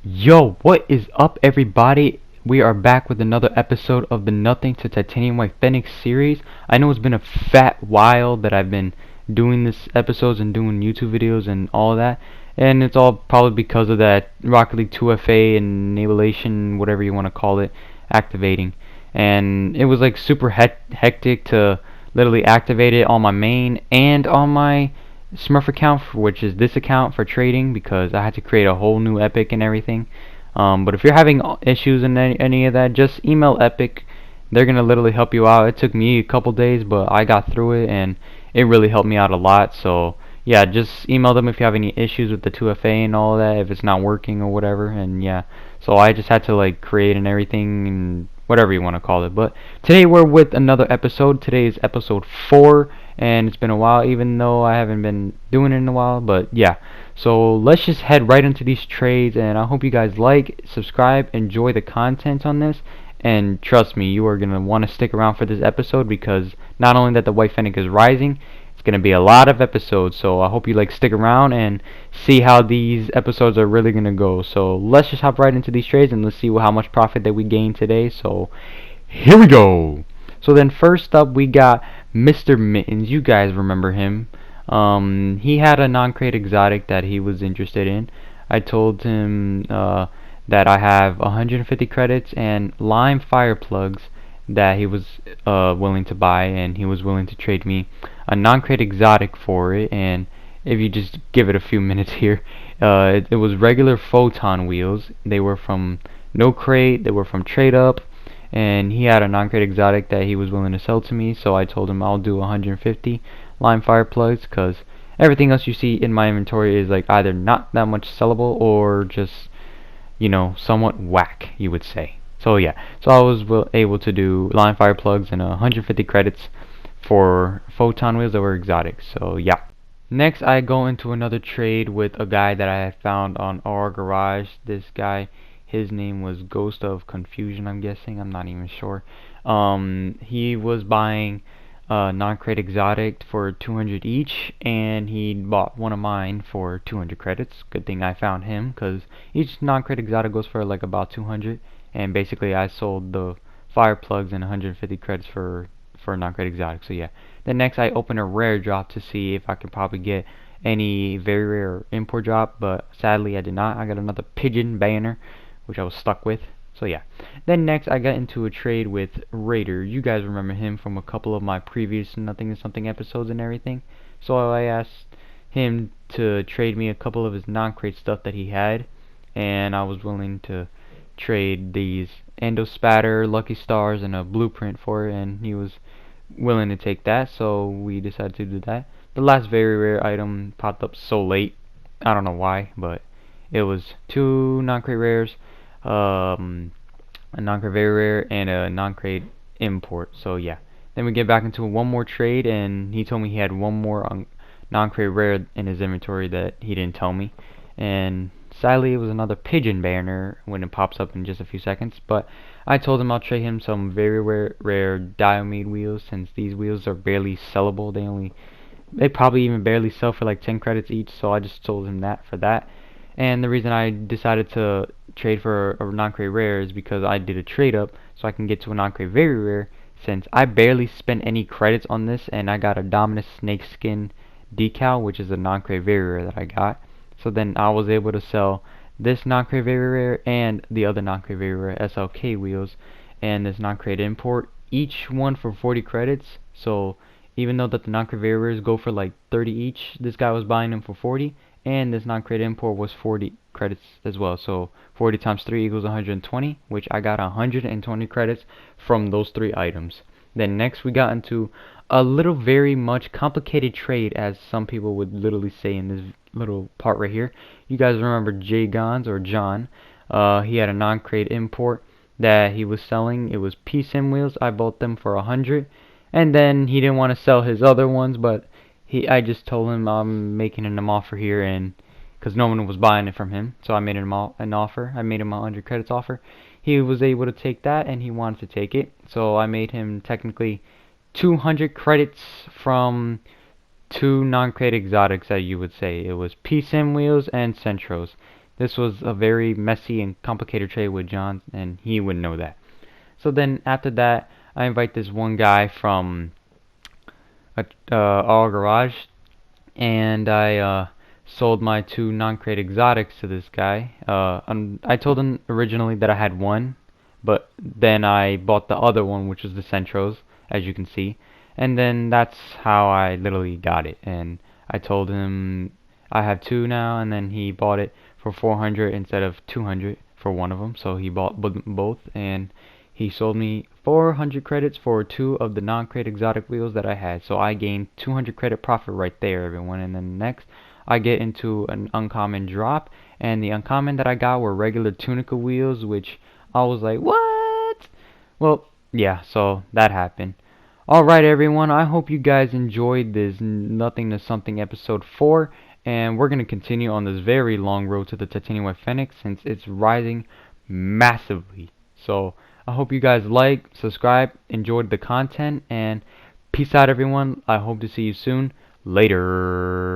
Yo, what is up, everybody? We are back with another episode of the Nothing to Titanium White Fennec series. I know it's been a fat while that I've been doing this episodes and doing YouTube videos and all that, and it's all probably because of that Rocket League 2FA and enabulation, whatever you want to call it, activating. And it was like super hectic to literally activate it on my main and on my Smurf account, which is this account for trading, because I had to create a whole new Epic and everything. But if you're having issues in any of that, just email Epic. They're gonna literally help you out. It took me a couple days, but I got through it, and it really helped me out a lot. So yeah, just email them if you have any issues with the 2FA and all that, if it's not working or whatever. And yeah, so I just had to like create and everything and whatever you want to call it. But today we're with another episode. Today is episode 4, and it's been a while, even though I haven't been doing it in a while. But yeah, so let's just head right into these trades, and I hope you guys like, subscribe, enjoy the content on this. And trust me, you are going to want to stick around for this episode, because not only that the White Fennec is rising, it's going to be a lot of episodes. So I hope you like stick around and see how these episodes are really going to go. So let's just hop right into these trades, and let's see how much profit that we gain today. So here we go. So then first up we got Mr. Mittens. You guys remember him. He had a non-crate exotic that he was interested in. I told him that I have 150 credits and lime fire plugs that he was willing to buy, and he was willing to trade me a non-crate exotic for it. And if you just give it a few minutes here, it was regular photon wheels. They were from no crate, they were from trade up, and he had a non-crate exotic that he was willing to sell to me. So I told him I'll do 150 lime fire plugs, because everything else you see in my inventory is like either not that much sellable or just, you know, somewhat whack, you would say. So yeah, so I was able to do line fire plugs and 150 credits for photon wheels that were exotic. So yeah. Next, I go into another trade with a guy that I had found on our garage. This guy, his name was Ghost of Confusion, I'm guessing. I'm not even sure. He was buying non-crate exotic for 200 each, and he bought one of mine for 200 credits. Good thing I found him, because each non-crate exotic goes for like about 200, and basically I sold the fire plugs and 150 credits for non-crate exotic. So yeah. Then next I open a rare drop to see if I can probably get any very rare import drop, but sadly I did not. I got another pigeon banner, which I was stuck with. So yeah. Then next I got into a trade with Raider. You guys remember him from a couple of my previous Nothing to Something episodes and everything. So I asked him to trade me a couple of his non-crate stuff that he had, and I was willing to trade these Endo Spatter, Lucky Stars, and a blueprint for it, and he was willing to take that, so we decided to do that. The last very rare item popped up so late. I don't know why, but it was 2 non-crate rares, a non-crate very rare, and a non-crate import. So yeah. Then we get back into one more trade, and he told me he had one more non-crate rare in his inventory that he didn't tell me. And sadly, it was another pigeon banner when it pops up in just a few seconds. But I told him I'll trade him some very rare Diomede wheels, since these wheels are barely sellable. They probably even barely sell for like 10 credits each. So I just told him that for that. And the reason I decided to trade for a non-crate rare is because I did a trade up so I can get to a non-crate very rare, since I barely spent any credits on this, and I got a Dominus Snakeskin decal, which is a non-crate very rare that I got. So then I was able to sell this non-crate very rare and the other non-crate very rare SLK wheels and this non-crate import, each one for 40 credits. So even though that the non-crate very rares go for like 30 each, this guy was buying them for 40, and this non-crate import was 40 credits as well. So 40 times 3 equals 120, which I got 120 credits from those 3 items. Then next we got into a little very much complicated trade, as some people would literally say in this little part right here. You guys remember Jay Gons, or John? He had a non-crate import that he was selling. It was P-Sim wheels. I bought them for 100, and then he didn't want to sell his other ones, but I just told him I'm making an offer here, and because no one was buying it from him, so I made him an offer. I made him a 100 credits offer. He was able to take that, and he wanted to take it, so I made him technically 200 credits from 2 non-crate exotics, that you would say. It was P-Sim wheels and Centros. This was a very messy and complicated trade with John, and he would know that. So then after that, I invite this one guy from our garage, and I sold my 2 non-crate exotics to this guy. I told him originally that I had one, but then I bought the other one, which was the Centros, as you can see. And then that's how I literally got it. And I told him I have 2 now, and then he bought it for 400 instead of 200 for one of them. So he bought both, and he sold me 400 credits for 2 of the non-crate exotic wheels that I had. So I gained 200 credit profit right there, everyone. And then next, I get into an uncommon drop, and the uncommon that I got were regular Tunica wheels, which I was like, what? Well, yeah, so that happened. Alright everyone, I hope you guys enjoyed this Nothing to Something episode 4, and we're going to continue on this very long road to the Titanium White Fennec since it's rising massively. So, I hope you guys subscribe, enjoyed the content, and peace out everyone. I hope to see you soon. Later.